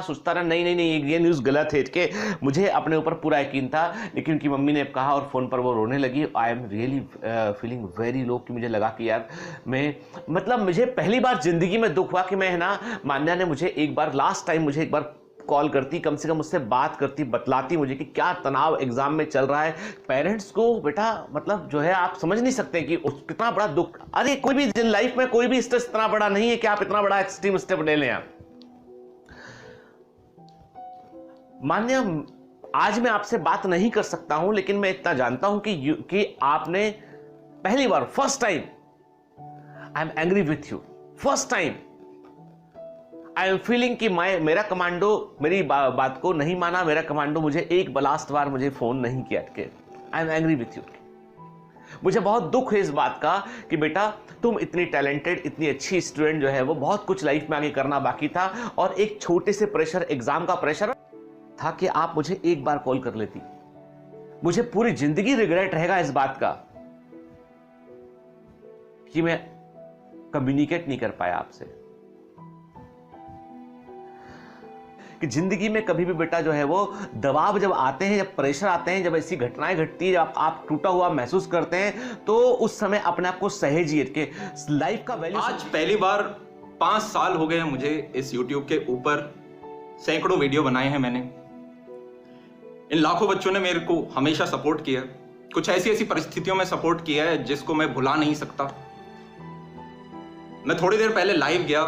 सोचता रहा नहीं नहीं नहीं ये न्यूज़ गलत है कि मुझे अपने ऊपर पूरा यकीन था, लेकिन उनकी मम्मी ने कहा और फ़ोन पर वो रोने लगी। I am really feeling very low कि मुझे लगा कि यार मैं मतलब मुझे पहली बार ज़िंदगी में दुख हुआ कि मैं है ना, मान्या ने मुझे एक बार लास्ट टाइम मुझे एक बार कॉल करती, कम से कम मुझसे बात करती, बतलाती मुझे कि क्या तनाव एग्जाम में चल रहा है। पेरेंट्स को बेटा मतलब जो है आप समझ नहीं सकते कि कितना बड़ा दुख। अरे कोई भी लाइफ में कोई भी स्ट्रेस इतना बड़ा नहीं है कि आप इतना बड़ा एक्सट्रीम स्टेप ले लें। आप मान्य आज मैं आपसे बात नहीं कर सकता हूं, लेकिन मैं इतना जानता हूं कि आपने पहली बार first time I am angry with you, first time I am feeling कि मेरा कमांडो मेरी बात को नहीं माना, मेरा कमांडो मुझे एक लास्ट बार मुझे फोन नहीं किया कि आई एम एंग्री विथ यू। मुझे बहुत दुख है इस बात का कि बेटा तुम इतनी टैलेंटेड, इतनी अच्छी स्टूडेंट जो है वो बहुत कुछ लाइफ में आगे करना बाकी था, और एक छोटे से प्रेशर, एग्जाम का प्रेशर था कि आप मुझे एक बार कॉल कर लेती। मुझे पूरी जिंदगी रिग्रेट रहेगा इस बात का कि मैं कम्युनिकेट नहीं कर पाया आपसे। कि जिंदगी में कभी भी बेटा जो है वो दबाव जब आते हैं, जब प्रेशर आते हैं, जब ऐसी घटनाएं घटती है, जब आप टूटा हुआ महसूस करते हैं, तो उस समय अपने आप को सहेजिए कि लाइफ का वैल्यू। आज पहली बार 5 साल हो गए मुझे इस YouTube के ऊपर, सैकड़ों वीडियो बनाए हैं मैंने। इन लाखों बच्चों ने मेरे को हमेशा सपोर्ट किया, कुछ ऐसी ऐसी परिस्थितियों में सपोर्ट किया है जिसको मैं भुला नहीं सकता। मैं थोड़ी देर पहले लाइव गया,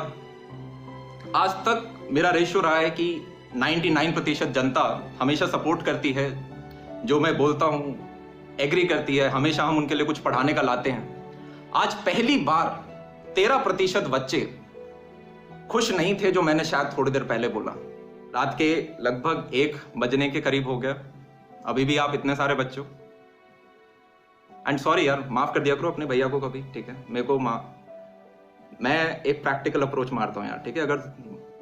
आज तक मेरा रेशियो रहा है कि 99% जनता हमेशा सपोर्ट करती है, जो मैं बोलता हूं एग्री करती है, हमेशा हम उनके लिए कुछ पढ़ाने का लाते हैं। आज पहली बार 13% बच्चे खुश नहीं थे, जो मैंने शायद थोड़ी देर पहले बोला। रात के लगभग 1 बजने के करीब हो गया, अभी भी आप इतने सारे बच्चों, एंड सॉरी यार, माफ कर दिया करो अपने भैया को कभी, ठीक है? मेरे को मैं एक प्रैक्टिकल अप्रोच मारता हूँ यार, ठीक है? अगर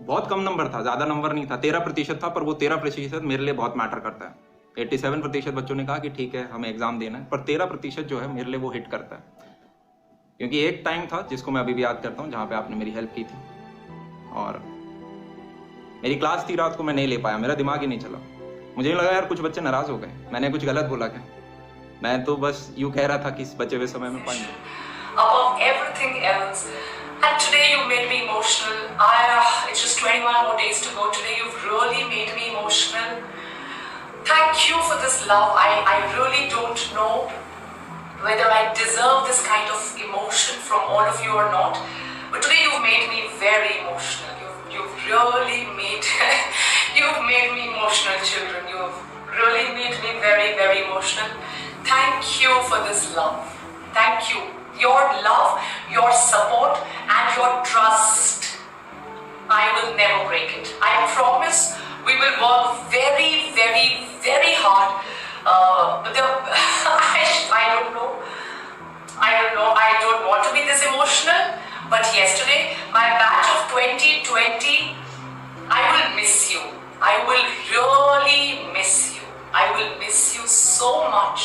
बहुत कम नंबर था, ज्यादा नंबर नहीं था, 13% था, पर वो 13% मेरे लिए बहुत मैटर करता है। 87% बच्चों ने कहा कि ठीक है हमें एग्जाम देना है, पर 13% जो है मेरे लिए वो हिट करता है। क्योंकि एक टाइम था जिसको मैं अभी भी याद करता हूँ, जहाँ पे आपने मेरी हेल्प की थी, और मेरी क्लास थी रात को, मैं नहीं ले पाया, मेरा दिमाग ही नहीं चला। मुझे लगा यार कुछ बच्चे नाराज हो गए, मैंने कुछ गलत बोला क्या? मैं तो बस यूं कह रहा था कि इस बचे हुए समय में पाएंगे। Above everything else, and today you made me emotional. It's just 21 more days to go. Today you've really made me emotional. Thank you for this love. I really don't know whether I deserve this kind of emotion from all of you or not. But today you've made me very emotional. You've really made you've made me emotional, children. You've really made me very, very emotional. Thank you for this love. Thank you. Your love, your support, and your trust. I will never break it. I promise we will work very, very, very hard. I don't know. I don't want to be this emotional. But yesterday, my batch of 2020, I will miss you. I will really miss you. I will miss you so much.